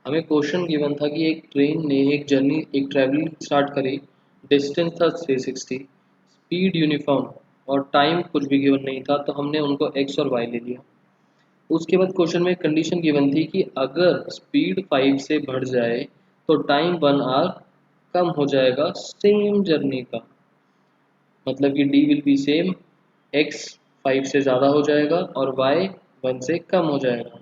हमें question given था कि एक ट्रेन ने एक ट्रैवलिंग स्टार्ट करी। डिस्टेंस था 360, स्पीड यूनिफॉर्म और टाइम कुछ भी गिवन नहीं था, तो हमने उनको एक्स और वाई ले लिया। उसके बाद क्वेश्चन में कंडीशन गिवन थी कि अगर स्पीड 5 से बढ़ जाए तो टाइम 1 आवर कम हो जाएगा सेम जर्नी का। मतलब कि D will be same, x 5 से ज़्यादा हो जाएगा और वाई 1 से कम हो जाएगा।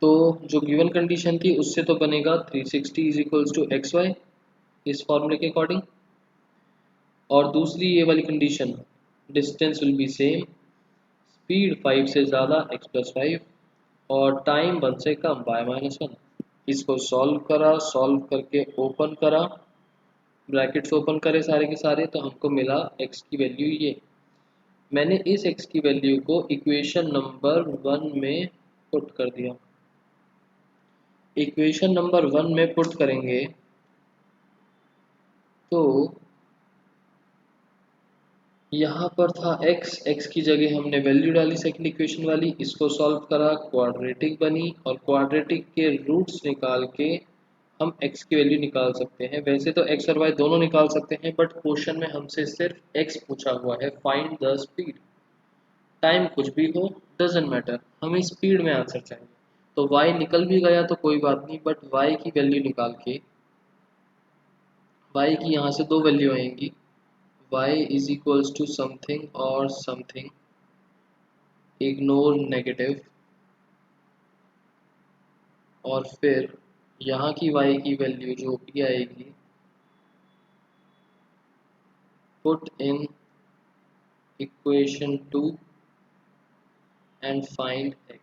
तो जो गिवन कंडीशन थी उससे तो बनेगा 360 is equals to x y इस फॉर्मूले के अकॉर्डिंग। और दूसरी ये वाली condition, distance will be same, speed 5 से ज़्यादा एक्स प्लस 5 और टाइम 1 से कम बाय माइनस 1। इसको सॉल्व करा, सॉल्व करके ओपन करा, ब्रैकेट्स ओपन करे सारे के सारे, तो हमको मिला x की वैल्यू ये। मैंने इस x की वैल्यू को इक्वेशन नंबर 1 में पुट कर दिया। इक्वेशन नंबर 1 में पुट करेंगे तो यहाँ पर था x की जगह हमने वैल्यू डाली सेकंड इक्वेशन वाली, इसको सॉल्व करा, क्वाड्रेटिक बनी और क्वाड्रेटिक के रूट्स निकाल के हम x की वैल्यू निकाल सकते हैं। वैसे तो x और y दोनों निकाल सकते हैं, बट क्वेश्चन में हमसे सिर्फ x पूछा हुआ है, फाइंड द स्पीड। टाइम कुछ भी हो, डजेंट मैटर, हमें स्पीड में आंसर चाहिए। तो y निकल भी गया तो कोई बात नहीं, बट y की वैल्यू निकाल के, y की यहाँ से दो वैल्यू आएंगी, y is equals to something और समथिंग, इग्नोर नेगेटिव, और फिर यहाँ की y की वैल्यू जो भी आएगी, put in equation 2 and find x।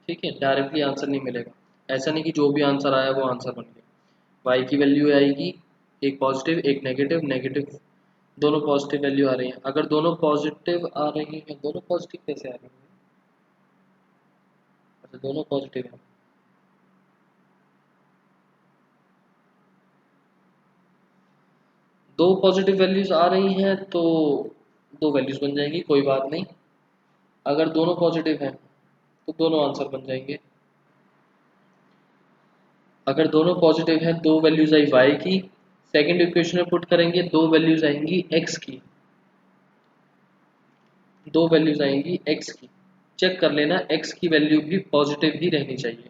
ठीक है, डायरेक्टली आंसर नहीं मिलेगा। ऐसा नहीं कि जो भी आंसर आया वो आंसर बन गया। y की वैल्यू आएगी, एक पॉजिटिव एक नेगेटिव, नेगेटिव दोनों पॉजिटिव वैल्यू आ रही है। अगर दोनों पॉजिटिव आ रही हैं, दोनों पॉजिटिव कैसे आ रही हैं? अच्छा, दोनों पॉजिटिव है। दो पॉजिटिव वैल्यूज आ रही हैं तो दो वैल्यूज बन जाएंगी, कोई बात नहीं। अगर दोनों पॉजिटिव हैं तो दोनों आंसर बन जाएंगे। अगर दोनों पॉजिटिव हैं, दो वैल्यूज आई y की, सेकंड इक्वेशन में पुट करेंगे, दो वैल्यूज आएंगी x की, दो वैल्यूज आएंगी x की। चेक कर लेना, x की वैल्यू भी पॉजिटिव ही रहनी चाहिए।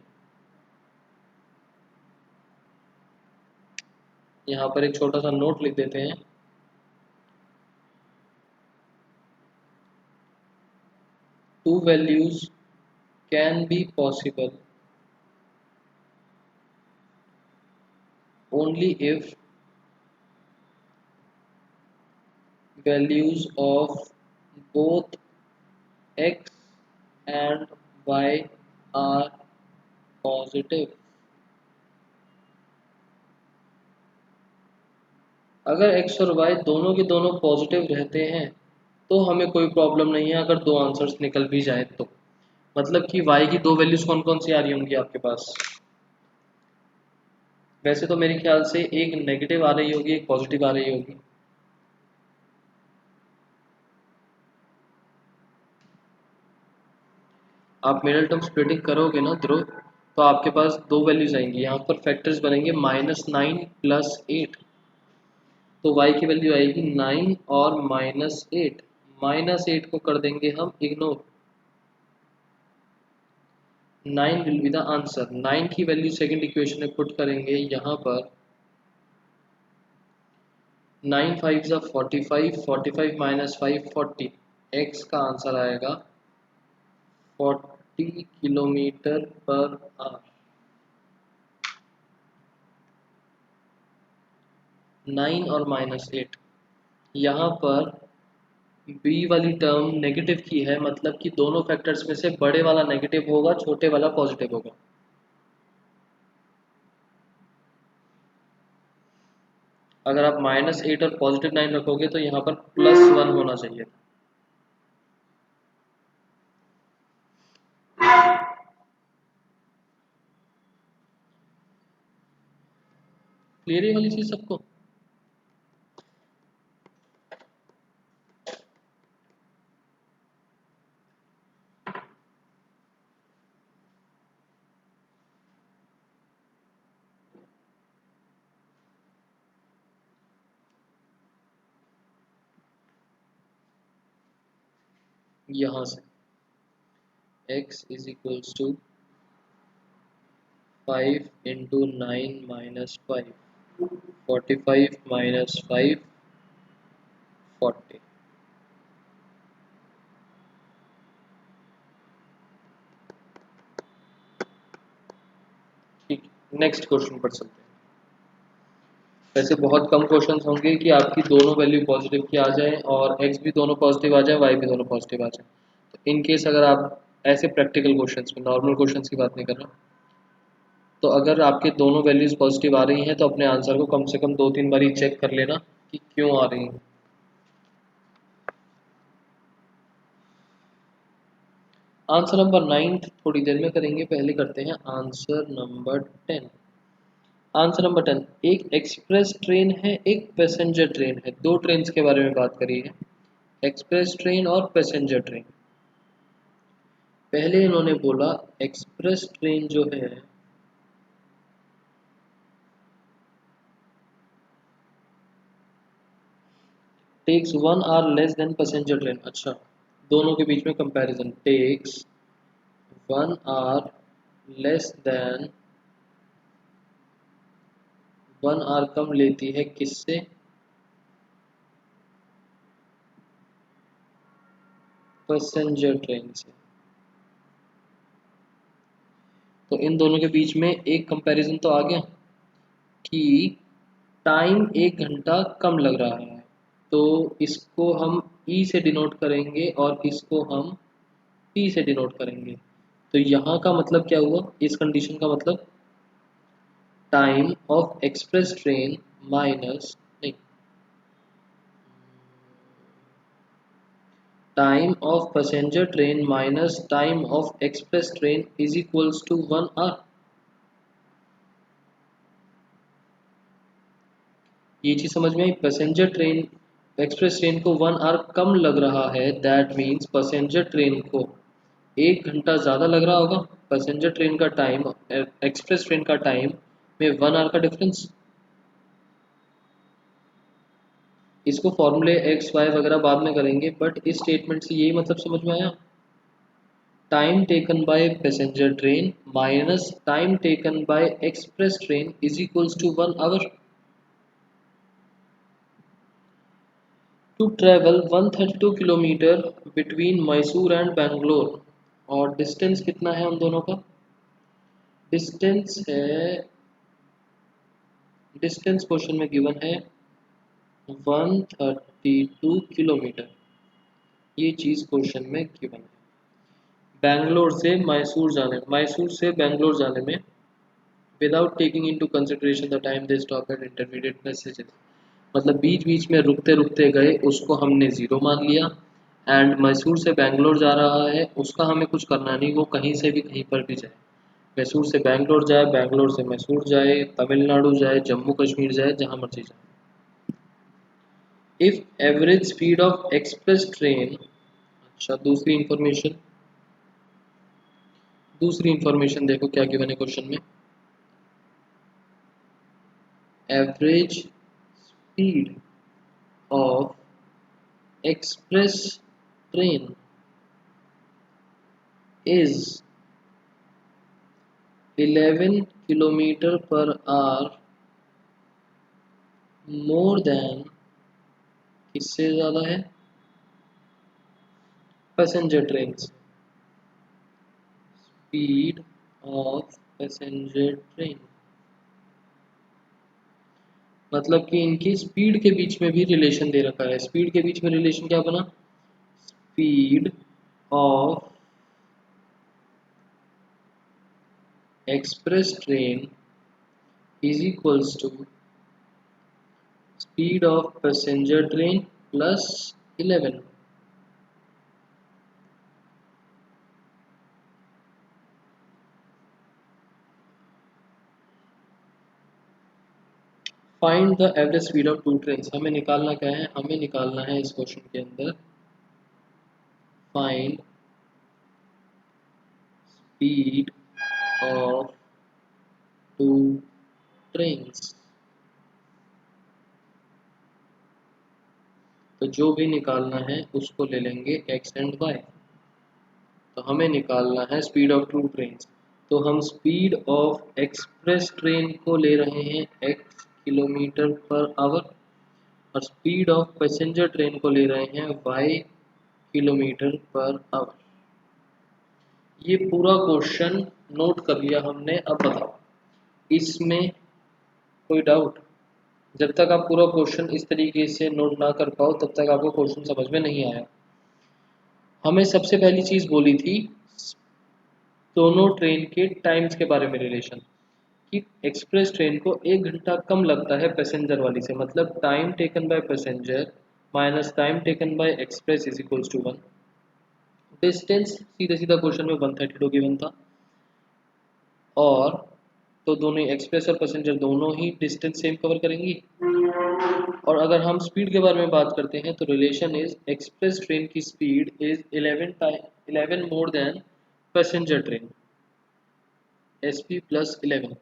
यहाँ पर एक छोटा सा नोट लिख देते हैं, two values can be possible only if values of both x and y are positive। अगर x और y दोनों के दोनों पॉजिटिव रहते हैं तो हमें कोई प्रॉब्लम नहीं है, अगर दो आंसर्स निकल भी जाए तो। मतलब कि y की दो वैल्यूज कौन कौन सी आ रही होंगी आपके पास? वैसे तो मेरे ख्याल से एक नेगेटिव आ रही होगी, एक पॉजिटिव आ रही होगी। आप मिडल टर्म स्प्लिटिंग करोगे ना ध्रुव, तो आपके पास दो वैल्यूज आएंगी, यहाँ पर फैक्टर्स बनेंगे -9 + 8। तो y की वैल्यू आएगी 9 और -8। -8 को कर देंगे हम ignore, 9 will be the answer. 9 की वैल्यू सेकंड इक्वेशन में पुट करेंगे, यहाँ पर 9 5 45, 45 - 5 40, x का आंसर आएगा 40 किलोमीटर पर आवर। 9 और -8, यहाँ पर b वाली टर्म नेगेटिव की है, मतलब कि दोनों फैक्टर्स में से बड़े वाला नेगेटिव होगा, छोटे वाला पॉजिटिव होगा। अगर आप -8 और +9 रखोगे तो यहाँ पर +1 होना चाहिए। क्लियर है वाली चीज सबको? यहाँ से x is equals to 5 into 9 minus 5, 45 minus 5, 40। ठीक, नेक्स्ट क्वेश्चन पर चलते हैं। वैसे बहुत कम क्वेश्चंस होंगे कि आपकी दोनों वैल्यू पॉजिटिव की आ जाए और x भी दोनों पॉजिटिव आ जाए, y भी दोनों पॉजिटिव आ जाए। तो इन केस अगर आप ऐसे प्रैक्टिकल क्वेश्चंस में, नॉर्मल क्वेश्चंस की बात नहीं कर रहा, तो अगर आपके दोनों वैल्यूज पॉजिटिव आ रही हैं तो अपने आंसर को कम से कम 2-3 बार चेक कर लेना कि क्यों आ रही हैं। आंसर नंबर 9 थोड़ी देर में करेंगे, पहले करते हैं आंसर नंबर 10। आंसर नंबर 10, एक एक्सप्रेस ट्रेन है, एक पैसेंजर ट्रेन है। दो ट्रेन के बारे में बात करी है, एक्सप्रेस ट्रेन और पैसेंजर ट्रेन। पहले इन्होंने बोला एक्सप्रेस ट्रेन जो है takes 1 hour less than passenger train. अच्छा, दोनों के बीच में comparison, takes 1 hour less than, 1 hour कम लेती है किससे? पैसेंजर ट्रेन से। तो इन दोनों के बीच में एक कंपैरिजन तो आ गया कि टाइम 1 घंटा कम लग रहा है, तो इसको हम ई से डिनोट करेंगे और इसको हम पी से डिनोट करेंगे। तो यहाँ का मतलब क्या हुआ, इस कंडीशन का मतलब time of express train minus, नहीं, time of passenger train minus time of express train is equals to 1 hour. ये चीज समझ में आई? पैसेंजर ट्रेन एक्सप्रेस ट्रेन को 1 आवर कम लग रहा है, दैट मीन्स पैसेंजर ट्रेन को 1 घंटा ज़्यादा लग रहा होगा। पैसेंजर ट्रेन का टाइम एक्सप्रेस ट्रेन का टाइम में 1 आवर का डिफरेंस। इसको फॉर्मूले एक्स वाई वगैरह बाद में करेंगे, बट इस स्टेटमेंट से यही मतलब समझ में आया, time taken by passenger train minus time taken by express train is equals to 1 hour. To travel 132 kilometre between Mysore and Bangalore. और डिस्टेंस कितना है उन दोनों का? डिस्टेंस है, डिस्टेंस क्वेश्चन में गिवन है 132 किलोमीटर, ये चीज़ क्वेश्चन में गिवन है। बैंगलोर से मैसूर जाने, मैसूर से बैंगलोर जाने में without taking into consideration the time they stop at intermediate messages, मतलब बीच बीच में रुकते रुकते गए, उसको हमने ज़ीरो मान लिया। एंड मैसूर से बैंगलोर जा रहा है, उसका हमें कुछ करना नहीं, वो कहीं से भी कहीं पर भी जाए, मैसूर से बैंगलोर जाए, बैंगलोर से मैसूर जाए, तमिलनाडु जाए, जम्मू कश्मीर जाए, जहाँ मर्जी जाए। If average speed of express train, अच्छा दूसरी इंफॉर्मेशन देखो क्या गिवन है क्वेश्चन में, average speed of express train is 11 kilometre per hour more than, किससे ज़्यादा है? पैसेंजर ट्रेन से। स्पीड ऑफ पैसेंजर ट्रेन, मतलब कि इनकी स्पीड के बीच में भी रिलेशन दे रखा है। स्पीड के बीच में रिलेशन क्या बना? Speed of express train is equals to speed of passenger train plus 11। Find the average speed of two train. हमें निकालना क्या है? हमें निकालना है इस क्वेश्चन के अंदर find speed of two trains. तो जो भी निकालना है उसको ले लेंगे एक्स एंड वाई। तो हमें निकालना है स्पीड ऑफ टू ट्रेन। तो हम स्पीड ऑफ एक्सप्रेस ट्रेन को ले रहे हैं x किलोमीटर पर आवर और स्पीड ऑफ पैसेंजर ट्रेन को ले रहे हैं y किलोमीटर पर आवर। ये पूरा क्वेश्चन नोट कर लिया हमने। अब बताओ इसमें कोई डाउट? जब तक आप पूरा क्वेश्चन इस तरीके से नोट ना कर पाओ तब तक आपको क्वेश्चन समझ में नहीं आया। हमें सबसे पहली चीज़ बोली थी दोनों ट्रेन के टाइम्स के बारे में रिलेशन, कि एक्सप्रेस ट्रेन को 1 घंटा कम लगता है पैसेंजर वाली से, मतलब time taken by passenger minus time taken by express is equals to 1। Distance सीधा सीधा क्वेश्चन में 132 गिवन था, और तो दोनों एक्सप्रेस और पैसेंजर दोनों ही डिस्टेंस सेम कवर करेंगी। और अगर हम स्पीड के बारे में बात करते हैं तो रिलेशन इज एक्सप्रेस ट्रेन की speed is 11 more than passenger train, SP plus 11,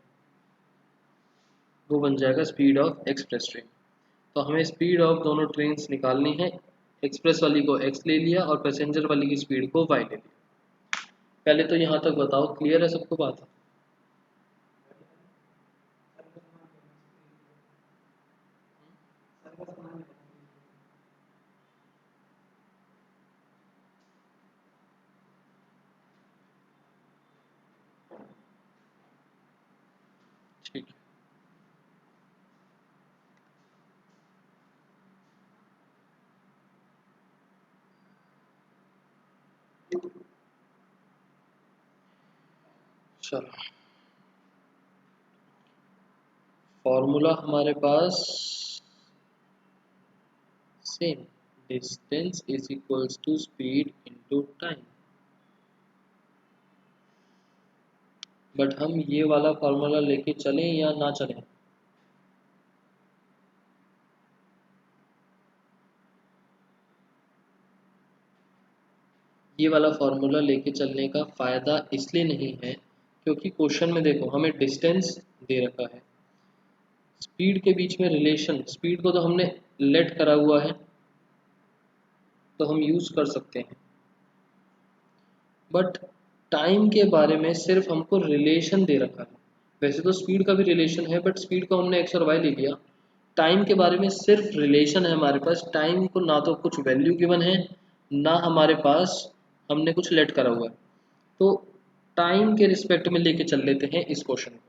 वो बन जाएगा स्पीड ऑफ एक्सप्रेस ट्रेन। तो हमें स्पीड ऑफ दोनों ट्रेन निकालनी है। एक्सप्रेस वाली को x ले लिया और पैसेंजर वाली की स्पीड को y ले लिया। पहले तो यहाँ तक बताओ, क्लियर है सबको बात? ठीक है, चलो फॉर्मूला हमारे पास same, distance is equals to speed into time. But हम ये वाला फॉर्मूला लेके चलें या ना चलें? ये वाला फॉर्मूला लेके चलने का फ़ायदा इसलिए नहीं है क्योंकि क्वेश्चन में देखो हमें डिस्टेंस दे रखा है, स्पीड के बीच में रिलेशन, स्पीड को तो हमने लेट करा हुआ है तो हम यूज़ कर सकते हैं, बट टाइम के बारे में सिर्फ हमको रिलेशन दे रखा है। वैसे तो स्पीड का भी रिलेशन है बट स्पीड को हमने एक्स और वाई ले लिया। टाइम के बारे में सिर्फ रिलेशन है हमारे पास, टाइम को ना तो कुछ वैल्यू गिवन है ना हमारे पास हमने कुछ लेट करा हुआ है। तो टाइम के रिस्पेक्ट में लेके चल लेते हैं इस क्वेश्चन को।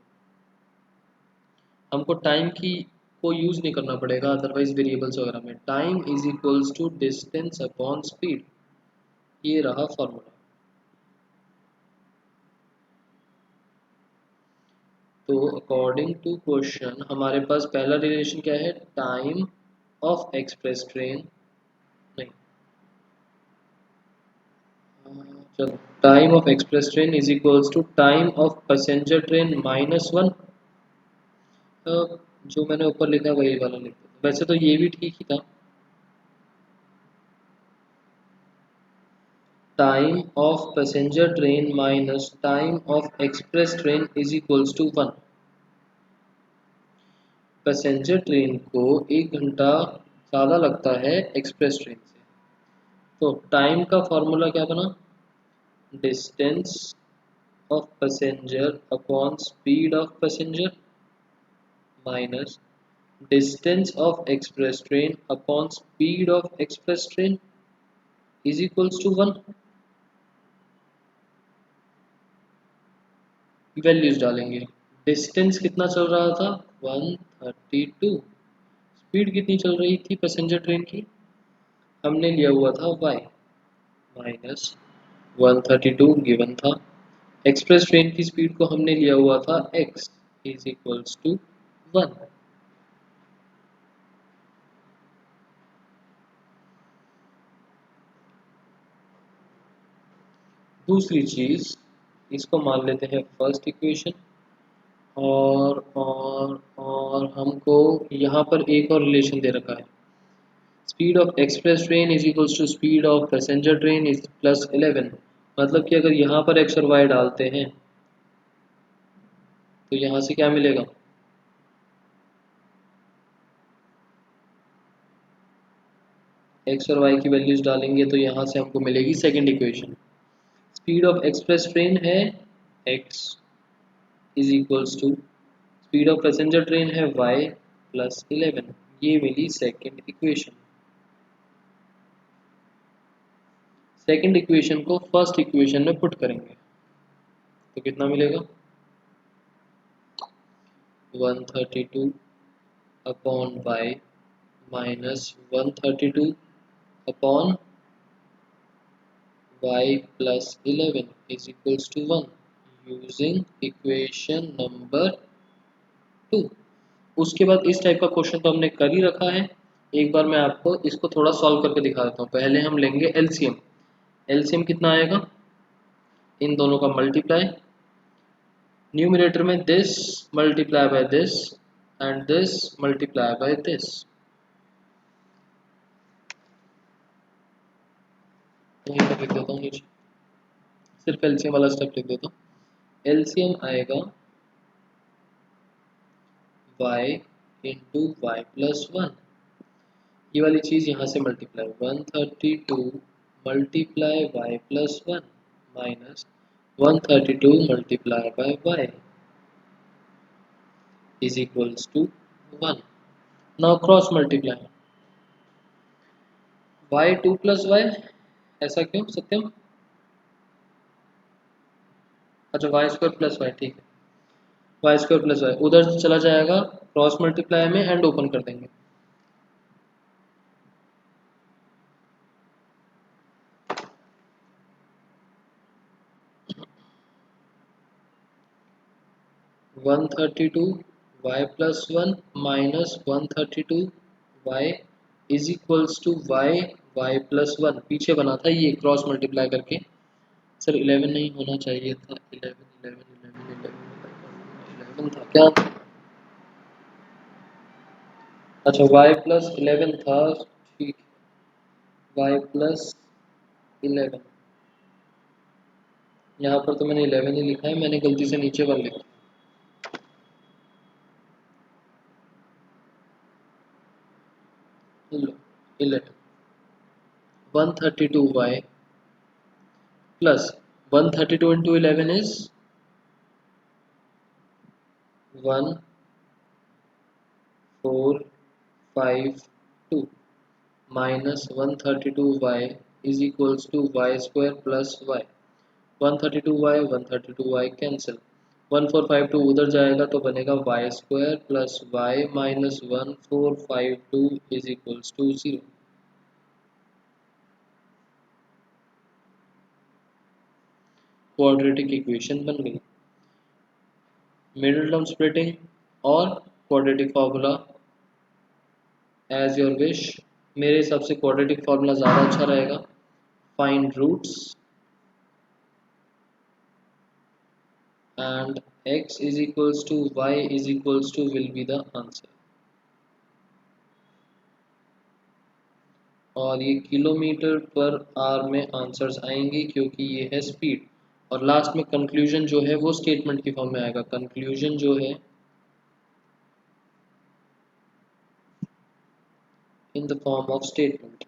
हमको टाइम की को यूज़ नहीं करना पड़ेगा अदरवाइज वेरिएबल्स वगैरह में। Time is equals to distance upon speed, ये रहा फॉर्मूला। तो अकॉर्डिंग टू क्वेश्चन हमारे पास पहला रिलेशन क्या है, टाइम ऑफ एक्सप्रेस ट्रेन, नहीं चलो, time of express train is equals to time of passenger train minus 1। जो मैंने ऊपर लिखा है वही वाला लिखा, वैसे तो ये भी ठीक ही था। Time of passenger train minus time of express train is equals to 1। Passenger train को 1 घंटा ज़्यादा लगता है एक्सप्रेस ट्रेन से, तो टाइम का फॉर्मूला क्या बना, distance of passenger upon speed of passenger minus distance of express train upon speed of express train is equals to 1। Values डालेंगे, डिस्टेंस कितना चल रहा था 132, स्पीड कितनी चल रही थी पैसेंजर ट्रेन की, हमने लिया हुआ था y माइनस 132 गिवन था, एक्सप्रेस ट्रेन की स्पीड को हमने लिया हुआ था x इज इक्वल्स टू 1। दूसरी चीज, इसको मान लेते हैं फर्स्ट इक्वेशन, और हमको यहाँ पर एक और रिलेशन दे रखा है, speed of express train is equals to speed of passenger train is plus 11। मतलब कि अगर यहाँ पर एक्स और वाई डालते हैं तो यहाँ से क्या मिलेगा, एक्स और वाई की वैल्यूज डालेंगे तो यहाँ से हमको मिलेगी second equation, speed of express train है x is equals to speed of passenger train है y प्लस 11। ये मिली सेकेंड इक्वेशन। सेकेंड इक्वेशन को फर्स्ट इक्वेशन में पुट करेंगे तो कितना मिलेगा 132 upon y minus 132 upon y plus 11 is equals to 1 using equation number 2। उसके बाद इस टाइप का क्वेश्चन तो हमने कर ही रखा है। एक बार मैं आपको इसको थोड़ा सॉल्व करके दिखा देता हूँ। पहले हम लेंगे एलसीएम। एलसीएम कितना आएगा इन दोनों का मल्टीप्लाई, न्यूमरेटर में this multiply by this and this multiply by this. यहीं पर लिख देता हूँ नीचे, सिर्फ एलसीएम वाला स्टेप लिख देता हूँ। एलसीएम आएगा y इंटू वाई प्लस 1। ये वाली चीज़ यहाँ से multiply 132 multiply y plus 1 minus 132 multiply by y is equals to 1। Now cross multiply y2 plus y, ऐसा क्यों सत्यम? अच्छा वाई स्क्वायर प्लस वाई, ठीक है। वाई स्क्वायर प्लस वाई उधर चला जाएगा क्रॉस मल्टीप्लाई में एंड ओपन कर देंगे। One thirty two y plus 1 minus 132 y is equals to y y plus 1। पीछे बना था ये क्रॉस मल्टीप्लाई करके। सर 11 नहीं होना चाहिए था, 11 11 11 11 11 था क्या? अच्छा y प्लस 11 था, ठीक। y प्लस 11, यहाँ पर तो मैंने 11 ही लिखा है, मैंने गलती से नीचे वाला लिखा। लो 11 132y plus 132 into 11 is 1 4 5 2 minus 132y is equals to y square plus y। 132y 132y cancel, 1452 उधर जाएगा तो बनेगा y square plus y minus 1452 is equals to 0। Quadratic equation बन गई। मिडिल टर्म स्प्लिटिंग और quadratic formula as your wish. मेरे हिसाब से क्वाड्रेटिक फार्मूला ज़्यादा अच्छा रहेगा। Find roots and x is equals to y is equals to will be the answer। और ये किलोमीटर पर आवर में आंसर्स आएंगे क्योंकि ये है स्पीड। और लास्ट में कंक्लूजन जो है वो स्टेटमेंट की फॉर्म में आएगा। कंक्लूजन जो है in the form of statement.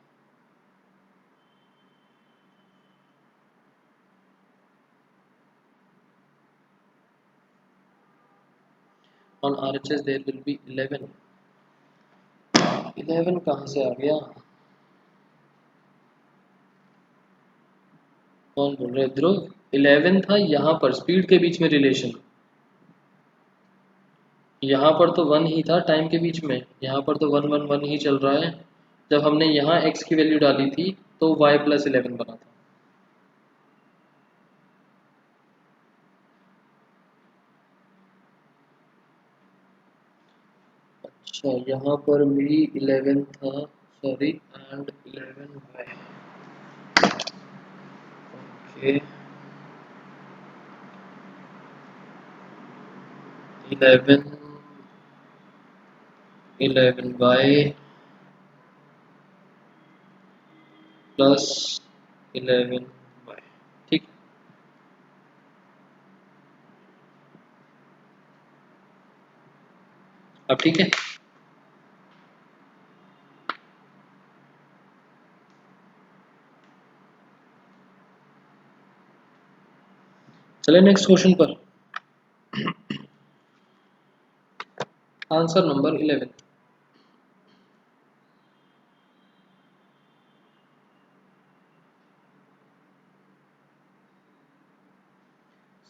On RHS there will be 11। 11 कहाँ से आ गया? कौन बोल रहे? ध्रुव 11 था यहाँ पर स्पीड के बीच में रिलेशन। यहाँ पर तो 1 ही था टाइम के बीच में, यहाँ पर तो 1 1 1 ही चल रहा है। जब हमने यहाँ x की वैल्यू डाली थी तो y प्लस 11 बना था। अच्छा यहाँ पर भी 11 था, sorry, and 11 y। Okay 11 11y plus 11y, ठीक। अब ठीक है। चले नेक्स्ट क्वेश्चन पर। Answer number 11।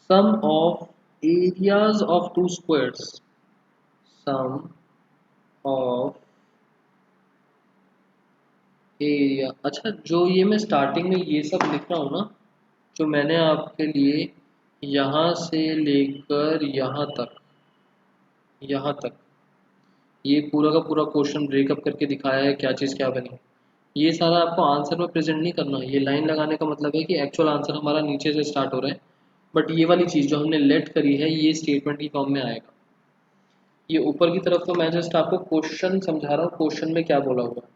Sum of areas of two squares. Sum of area. अच्छा, जो ये मैं स्टार्टिंग में ये सब लिख रहा हूँ ना, जो मैंने आपके लिए यहाँ से लेकर यहाँ तक ये पूरा का पूरा क्वेश्चन ब्रेकअप करके दिखाया है, क्या चीज़ क्या बनी। ये सारा आपको आंसर में प्रेजेंट नहीं करना। ये लाइन लगाने का मतलब है कि एक्चुअल आंसर हमारा नीचे से स्टार्ट हो रहा है, बट ये वाली चीज़ जो हमने लेट करी है ये स्टेटमेंट की फॉर्म में आएगा। ये ऊपर की तरफ तो मैं जस्ट आपको क्वेश्चन समझा रहा हूँ, क्वेश्चन में क्या बोला हुआ है।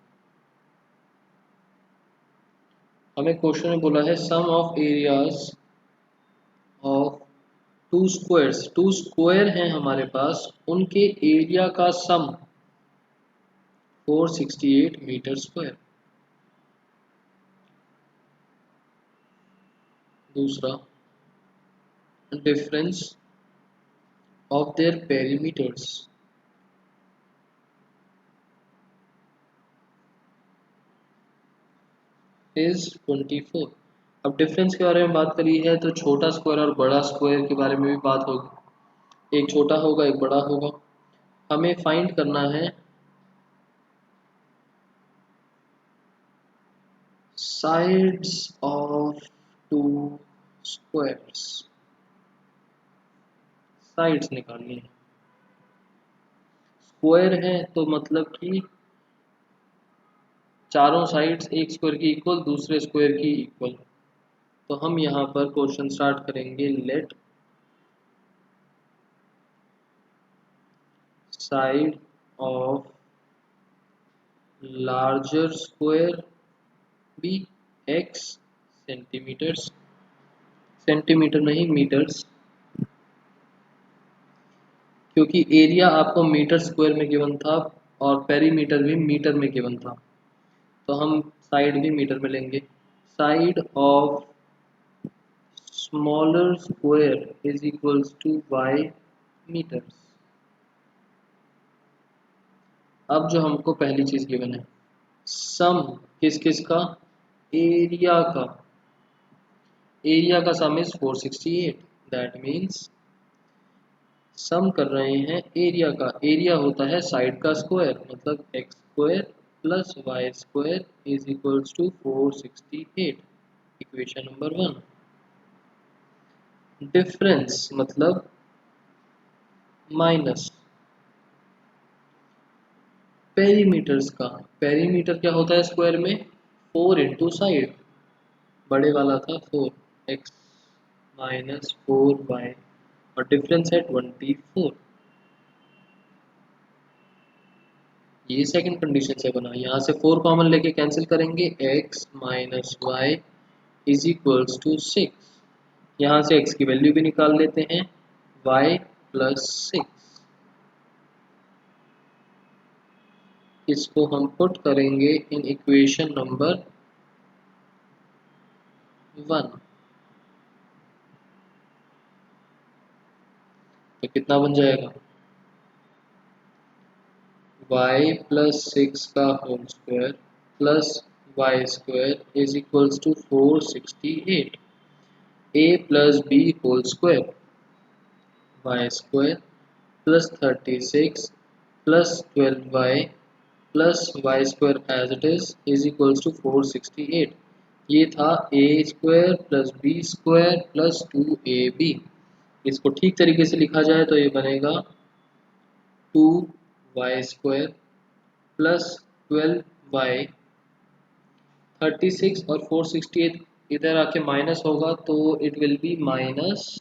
हमें क्वेश्चन में बोला है sum of areas of two squares. Two square हैं हमारे पास, उनके एरिया का सम 468 मीटर स्क्वायर। दूसरा, difference of their perimeters is 24। अब डिफरेंस के बारे में बात करी है तो छोटा स्क्वायर और बड़ा स्क्वायर के बारे में भी बात होगी। एक छोटा होगा, एक बड़ा होगा। हमें फाइंड करना है sides of two squares. Sides निकालनी है। स्क्वायर है तो मतलब कि चारों साइड्स एक स्क्वायर की इक्वल, दूसरे स्क्वायर की इक्वल। तो हम यहाँ पर क्वेश्चन स्टार्ट करेंगे। Let side of larger square be x centimetres. Centimetre नहीं, मीटर्स, क्योंकि एरिया आपको मीटर स्क्वायर में गिवन था और पेरीमीटर भी मीटर में गिवन था, तो हम साइड भी मीटर में लेंगे। Side of smaller square is equals to y metres. अब जो हमको पहली चीज गिवन है, सम किस किस का, एरिया का। एरिया का सम इज 468। दैट मीन्स सम कर रहे हैं एरिया का। एरिया होता है साइड का स्क्वायर, मतलब x square plus y square is equals to 468। Equation number 1। Difference मतलब माइनस पेरीमीटर्स का। पेरीमीटर क्या होता है स्क्वायर में, 4 इंटू साइड। बड़े वाला था 4x माइनस 4y और डिफरेंस है 24। ये सेकंड कंडीशन से बना। यहाँ से 4 कॉमन लेके कैंसिल करेंगे, x minus y is equals to 6। यहाँ से x की वैल्यू भी निकाल लेते हैं, y प्लस 6। इसको हम पुट करेंगे इन इक्वेशन नंबर 1। तो कितना बन जाएगा, y प्लस 6 का whole square plus y square is equals to 468। a plus b whole square y square plus 36 plus 12y plus y square as it equals to 468। ये था a square plus b square plus 2ab। इसको ठीक तरीके से लिखा जाए तो ये बनेगा 2y स्क्वायर प्लस 12y। 36 और 468 इधर आके माइनस होगा तो it will be minus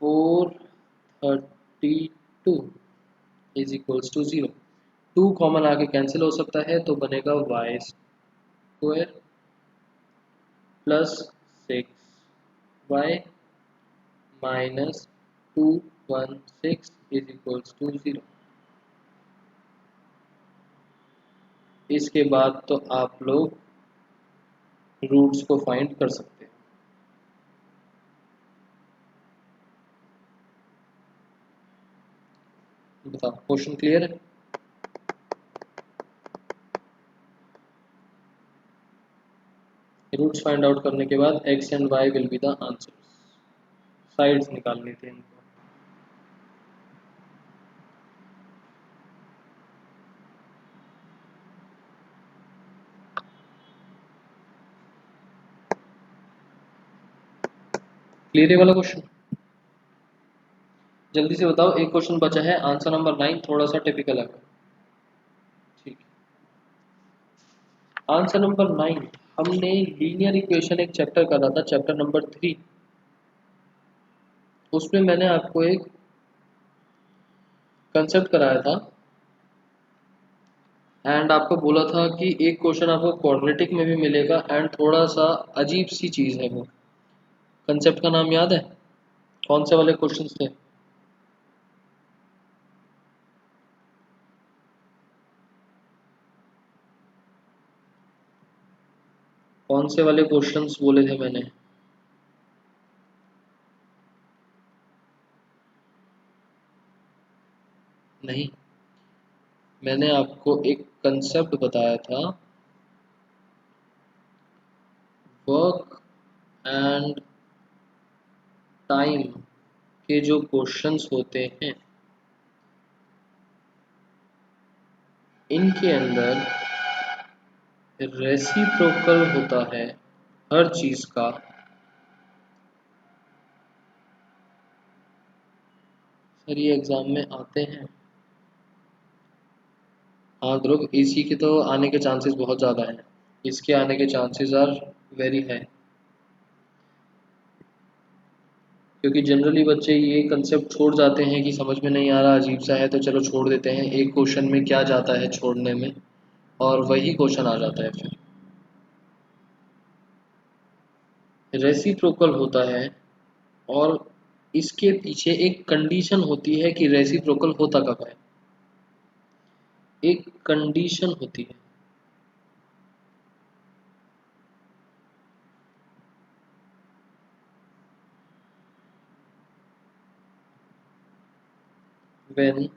432 is equals to 0। 2 common आके कैंसिल हो सकता है तो बनेगा y square plus 6y minus 216 is equals to 0। इसके बाद तो आप लोग रूट्स को फाइंड कर सकते हैं। बताओ क्वेश्चन क्लियर है? रूट्स फाइंड आउट करने के बाद x and y will be the answer, sides निकालनी थी इनको। क्लियर है वाला क्वेश्चन? जल्दी से बताओ, एक क्वेश्चन बचा है, आंसर नंबर 9 थोड़ा सा टिपिकल है। ठीक है, आंसर नंबर 9 हमने लीनियर इक्वेशन एक चैप्टर करा था, चैप्टर नंबर 3। उसमें मैंने आपको एक कंसेप्ट कराया था एंड आपको बोला था कि एक क्वेश्चन आपको क्वाड्रेटिक में भी मिलेगा एंड थोड़ा सा अजीब सी चीज़ है वो। कंसेप्ट का नाम याद है? कौन से वाले क्वेश्चंस थे? कौन से वाले क्वेश्चंस बोले थे मैंने? नहीं, मैंने आपको एक कंसेप्ट बताया था, वर्क एंड टाइम के जो क्वेश्चंस होते हैं इनके अंदर रेसिप्रोकल होता है हर चीज़ का। सर ये एग्ज़ाम में आते हैं? हाँ ध्रुव, इसी के तो आने के चांसेस बहुत ज़्यादा हैं, इसके आने के चांसेस आर वेरी हाई, क्योंकि जनरली बच्चे ये कंसेप्ट छोड़ जाते हैं कि समझ में नहीं आ रहा, अजीब सा है तो चलो छोड़ देते हैं। एक क्वेश्चन में क्या जाता है छोड़ने में, और वही क्वेश्चन आ जाता है फिर। रेसिप्रोकल होता है और इसके पीछे एक कंडीशन होती है कि रेसिप्रोकल होता कब है, एक कंडीशन होती है। When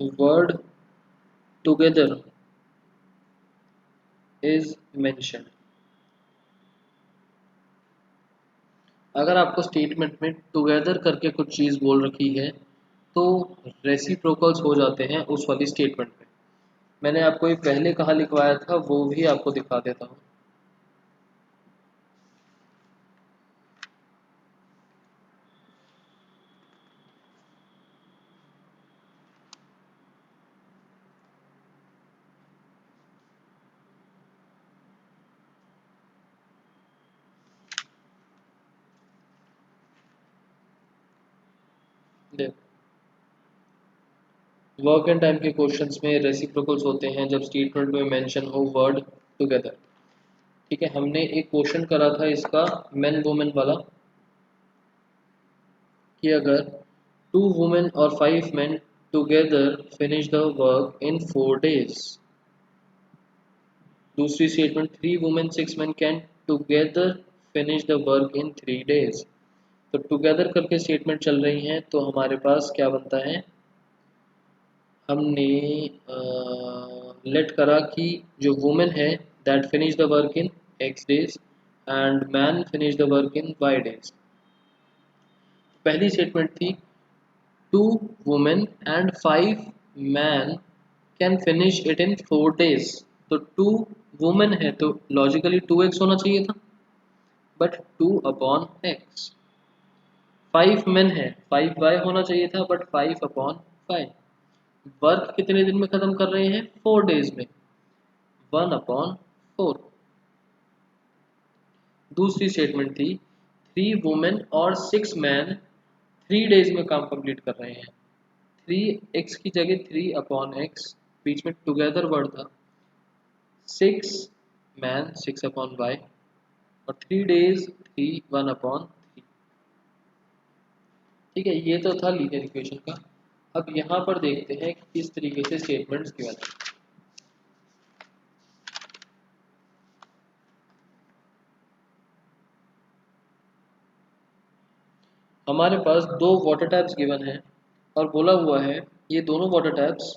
word together is mentioned. अगर आपको स्टेटमेंट में टुगेदर करके कुछ चीज़ बोल रखी है तो रेसिप्रोकल्स हो जाते हैं उस वाली स्टेटमेंट में। मैंने आपको ये पहले कहाँ लिखवाया था वो भी आपको दिखा देता हूँ। वर्क एंड टाइम के क्वेश्चंस में रेसिप्रोकल्स होते हैं जब स्टेटमेंट में मेंशन हो वर्ड टुगेदर। ठीक है, हमने एक क्वेश्चन करा था इसका मेन वुमेन वाला, कि अगर 2 वुमेन और 5 men together finish the work in 4 days। दूसरी statement 3 women 6 men can together finish the work in 3 days। तो टुगेदर करके स्टेटमेंट चल रही हैं तो हमारे पास क्या बनता है, हमने लेट करा कि जो वुमेन है that finish the work in x days and man finish the work in y days। पहली स्टेटमेंट थी 2 women and 5 men can finish it in 4 days। तो 2 women है तो लॉजिकली 2x होना चाहिए था, बट 2 अपॉन x। 5 men है 5y होना चाहिए था, बट 5 अपॉन 5। वर्क कितने दिन में खत्म कर रहे हैं? 4 डेज में, 1 अपॉन 4। दूसरी स्टेटमेंट थी 3 वुमेन और 6 मैन 3 डेज में काम कंप्लीट कर रहे हैं। 3x की जगह 3 अपॉन एक्स, बीच में टुगेदर वर्ड था। 6 मैन 6 अपॉन वाई, और 3 डेज 3 1 अपॉन 3। ठीक है, ये तो था लीनियर इक्वेशन का। अब यहाँ पर देखते हैं कि किस तरीके से स्टेटमेंट्स किया जाए। हमारे पास दो वाटर टैप्स गिवन है और बोला हुआ है ये दोनों water taps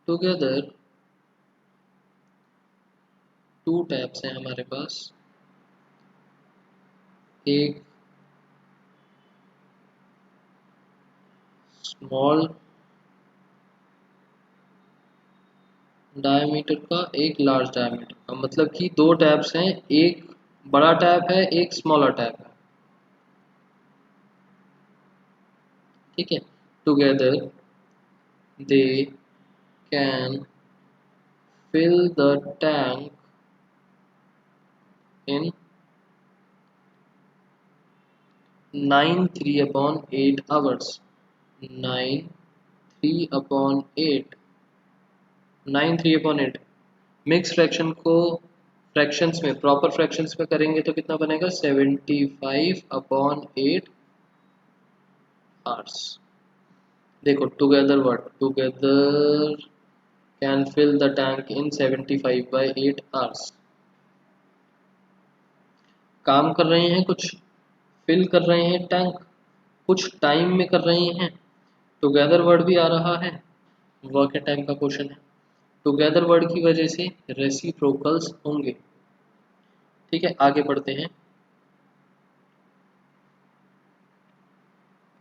together, two taps हैं हमारे पास, एक स्मॉल डायमीटर का, एक लार्ज डायमीटर का, मतलब कि दो टैप्स हैं, एक बड़ा टैप है एक स्मॉलर टैप है। ठीक है, together they can fill the tank in 9 3/8 hours. 9 3/8, 9 3/8 mix fraction को फ्रैक्शंस में, प्रॉपर फ्रैक्शंस में करेंगे तो कितना बनेगा 75/8 आवर्स। देखो together word, together can fill the tank in 75/8 hours. काम कर रहे हैं कुछ, फिल कर रहे हैं टैंक कुछ टाइम में कर रहे हैं, टुगेदर वर्ड भी आ रहा है, वर्क एट टाइम का क्वेश्चन है, टुगेदर वर्ड की वजह से रेसिप्रोकल्स होंगे। ठीक है, आगे बढ़ते हैं।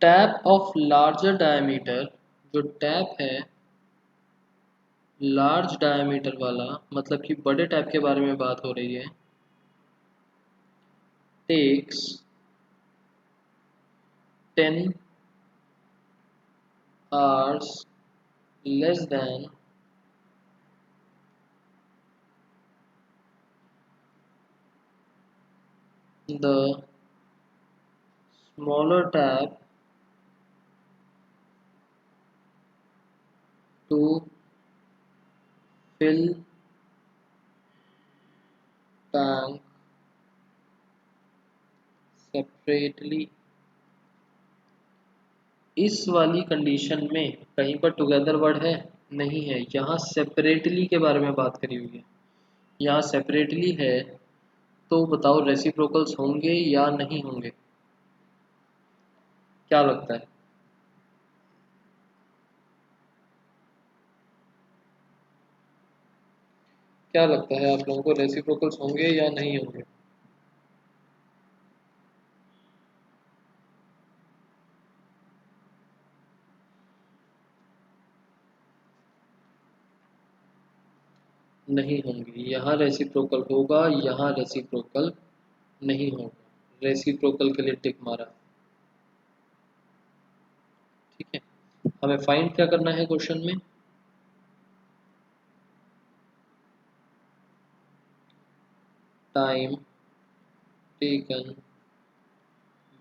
टैप ऑफ लार्जर डायमीटर, जो टैप है लार्ज डायमीटर वाला, मतलब कि बड़े टैप के बारे में बात हो रही है, takes 10 hours less than the smaller tap to fill tank separately. इस वाली कंडीशन में कहीं पर टुगेदर वर्ड है नहीं है, यहाँ सेपरेटली के बारे में बात करी हुई है, यहाँ सेपरेटली है, तो बताओ रेसिप्रोकल्स होंगे या नहीं होंगे, क्या लगता है? क्या लगता है आप लोगों को, रेसिप्रोकल्स होंगे या नहीं होंगे? नहीं होंगे, यहाँ रेसिप्रोकल होगा, यहाँ रेसिप्रोकल नहीं होगा, रेसिप्रोकल के लिए टिक मारा। ठीक है, हमें फाइंड क्या करना है क्वेश्चन में, time taken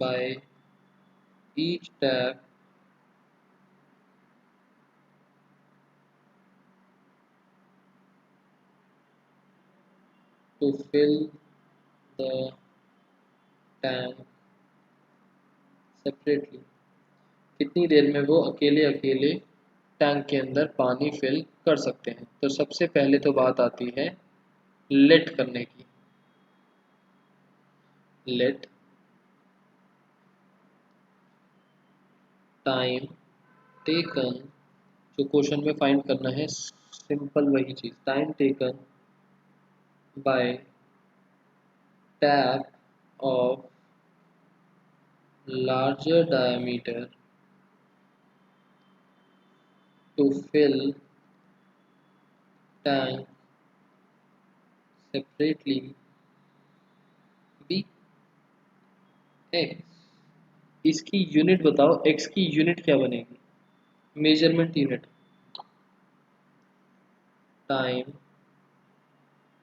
by each tap to fill the tank separately. कितनी देर में वो अकेले अकेले टैंक के अंदर पानी फिल कर सकते हैं। तो सबसे पहले तो बात आती है लेट करने की, लेट टाइम टेकन, जो क्वेश्चन में फाइंड करना है सिंपल वही चीज, time taken by tap of larger diameter to fill tank separately be x. इसकी यूनिट बताओ, एक्स की यूनिट क्या बनेगी, measurement unit, time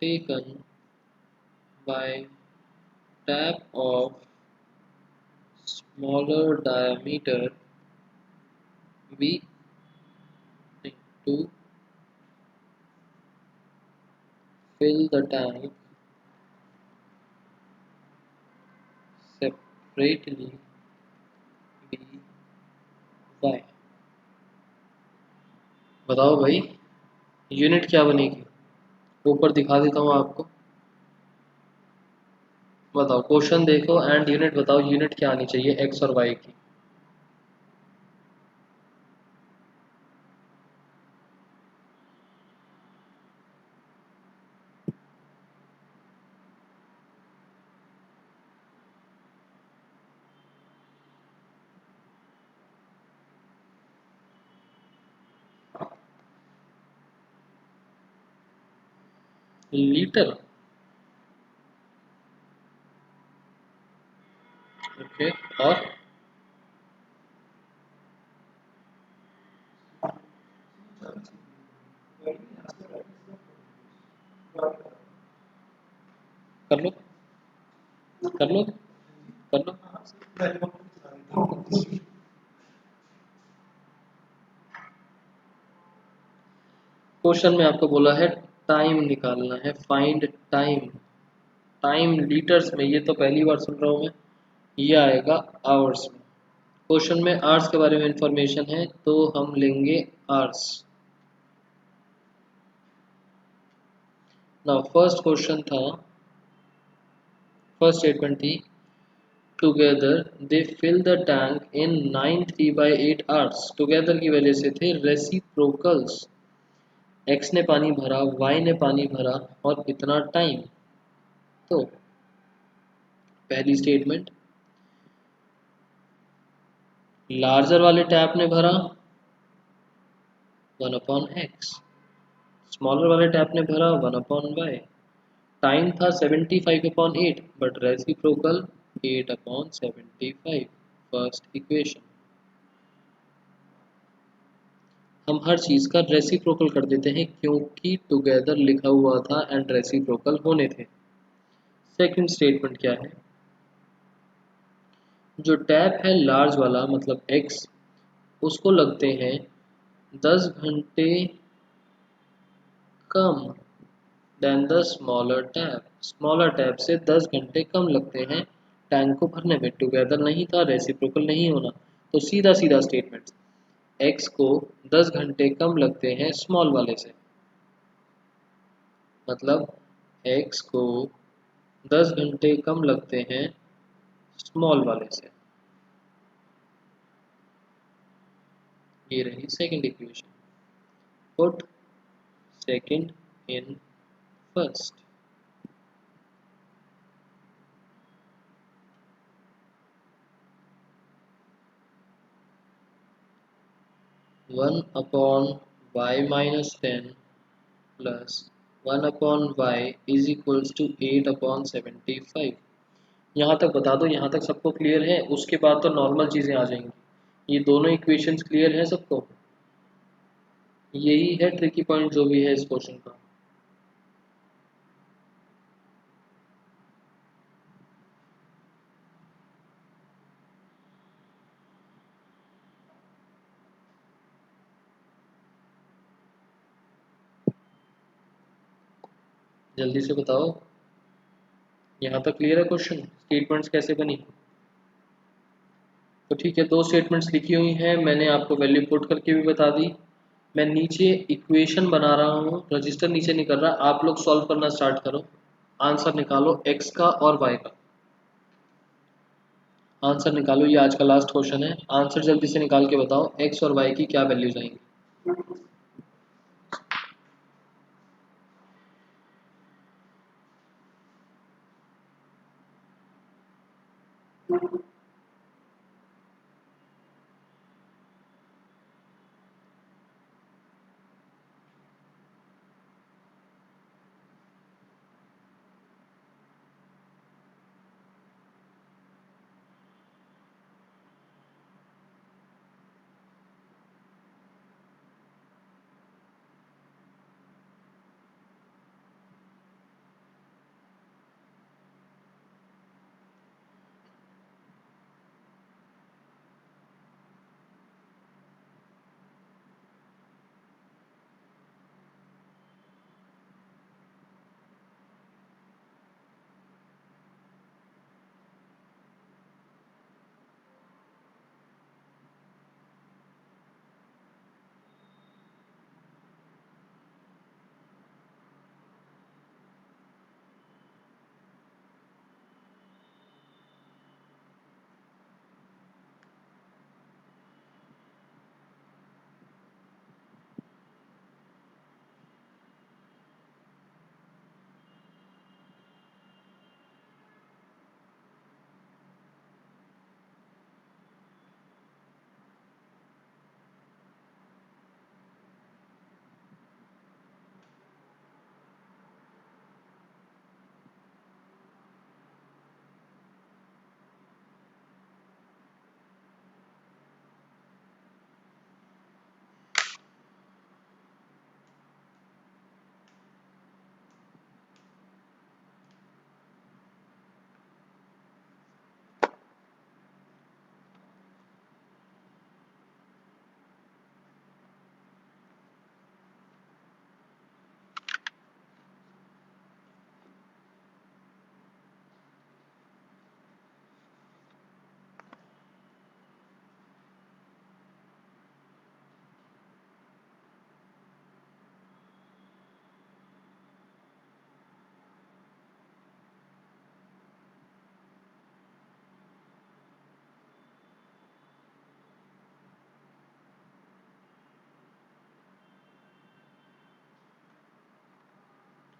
taken by tap of smaller diameter V to fill the tank separately by y। बताओ भाई unit क्या बनेगी, ऊपर दिखा देता हूँ आपको, बताओ क्वेश्चन देखो एंड यूनिट बताओ, यूनिट क्या आनी चाहिए एक्स और वाई की। लीटर। ओके। और कर लो, कर लो, कर लो। क्वेश्चन में आपको बोला है टाइम निकालना है, फाइंड टाइम। टाइम लीटर्स में, ये तो पहली बार सुन रहा हूँ मैं। ये आएगा आवर्स में। क्वेश्चन में आवर्स के बारे में इंफॉर्मेशन है तो हम लेंगे आवर्स। नाउ फर्स्ट क्वेश्चन था, फर्स्ट स्टेटमेंट थी together they fill the tank in 9 3/8 hours. Together की वजह से थे रेसिप्रोकल्स। एक्स ने पानी भरा, वाई ने पानी भरा और इतना टाइम। तो पहली स्टेटमेंट, लार्जर वाले टैप ने भरा 1/x, स्मॉलर वाले टैप ने भरा 1/y। टाइम था 75/8 बट रेसिप्रोकल 8/75। First equation. हम हर चीज़ का रेसिप्रोकल कर देते हैं क्योंकि टुगेदर लिखा हुआ था एंड रेसिप्रोकल होने थे। सेकंड स्टेटमेंट क्या है, जो टैप है लार्ज वाला मतलब x, उसको लगते हैं 10 घंटे कम than the smaller tap. Smaller tap से 10 घंटे कम लगते हैं टैंक को भरने में। टुगेदर नहीं था, रेसिप्रोकल नहीं होना, तो सीधा सीधा स्टेटमेंट, x को 10 घंटे कम लगते हैं स्मॉल वाले से, मतलब x को 10 घंटे कम लगते हैं स्मॉल वाले से। ये रही second equation. Put second in first. 1/y-10 plus 1/y is equals to 8/75। यहाँ तक बता दो, यहाँ तक सबको क्लियर है? उसके बाद तो नॉर्मल चीज़ें आ जाएंगी। ये दोनों इक्वेशंस क्लियर है सबको? यही है ट्रिकी पॉइंट जो भी है इस क्वेश्चन का। जल्दी से बताओ, यहाँ तक क्लियर है क्वेश्चन? स्टेटमेंट्स कैसे बनी? तो ठीक है, दो स्टेटमेंट्स लिखी हुई हैं, मैंने आपको वैल्यू पुट करके भी बता दी। मैं नीचे इक्वेशन बना रहा हूँ, रजिस्टर नीचे नहीं कर रहा, आप लोग सॉल्व करना स्टार्ट करो। आंसर निकालो एक्स का और वाई का। आंसर निकालो, ये आज का लास्ट क्वेश्चन है। आंसर जल्दी से निकाल के बताओ एक्स और वाई की क्या वैल्यूज आएंगी।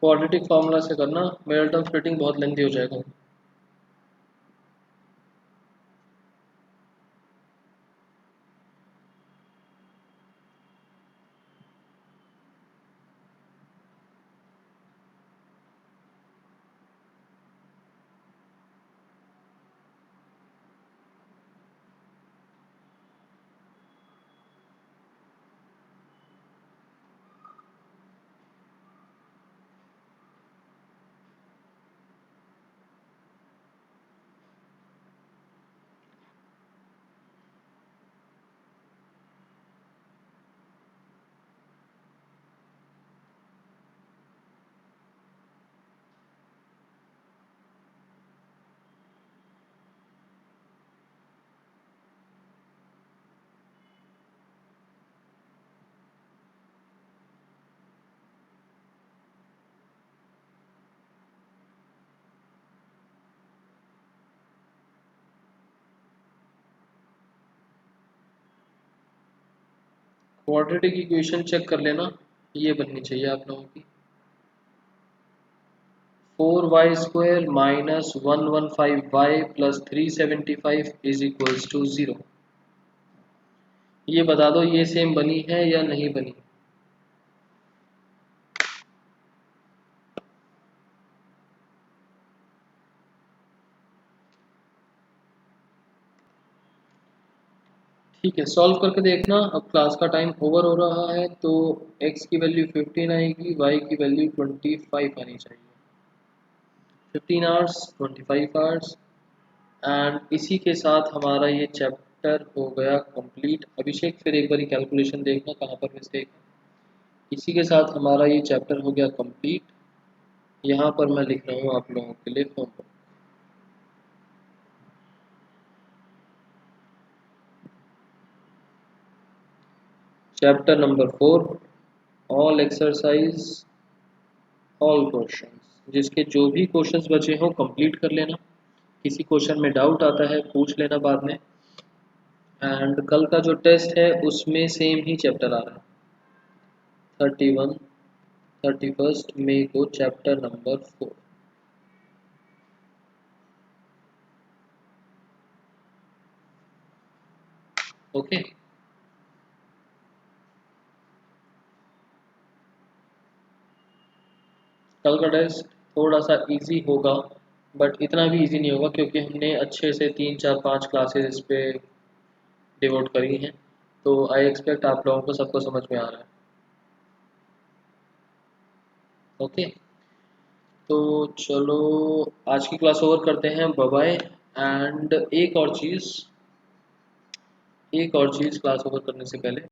क्वाड्रेटिक फार्मूला से करना, मिडल टर्म स्प्लिटिंग बहुत लेंथी हो जाएगा। क्वाड्रेटिक इक्वेशन चेक कर लेना, ये बननी चाहिए आप लोगों की। 4y² minus 115y plus 375 is equals to 0। ये बता दो ये सेम बनी है या नहीं बनी। ठीक है, सॉल्व करके देखना। अब क्लास का टाइम ओवर हो रहा है, तो x की वैल्यू 15 आएगी, y की वैल्यू 25 आनी चाहिए। 15 आवर्स 25 आवर्स। एंड इसी के साथ हमारा ये चैप्टर हो गया कंप्लीट। अभिषेक फिर एक बारी कैलकुलेशन देखना कहाँ पर मिस्टेक है। इसी के साथ हमारा ये चैप्टर हो गया कंप्लीट। यहाँ पर मैं लिख रहा हूँ आप लोगों के लिए homework. Chapter number 4, all exercise all questions, जिसके जो भी क्वेश्चंस बचे हो कंप्लीट कर लेना। किसी क्वेश्चन में डाउट आता है पूछ लेना बाद में। एंड कल का जो टेस्ट है उसमें सेम ही चैप्टर आ रहा है। 31 मई को चैप्टर नंबर 4। ओके, कल का टेस्ट थोड़ा सा इजी होगा, बट इतना भी इजी नहीं होगा क्योंकि हमने अच्छे से 3 4 5 क्लासेस इस पे डिवोट करी हैं। तो आई एक्सपेक्ट आप लोगों को सबको समझ में आ रहा है। ओके, तो चलो आज की क्लास ओवर करते हैं। Bye bye. एंड एक और चीज़ क्लास ओवर करने से पहले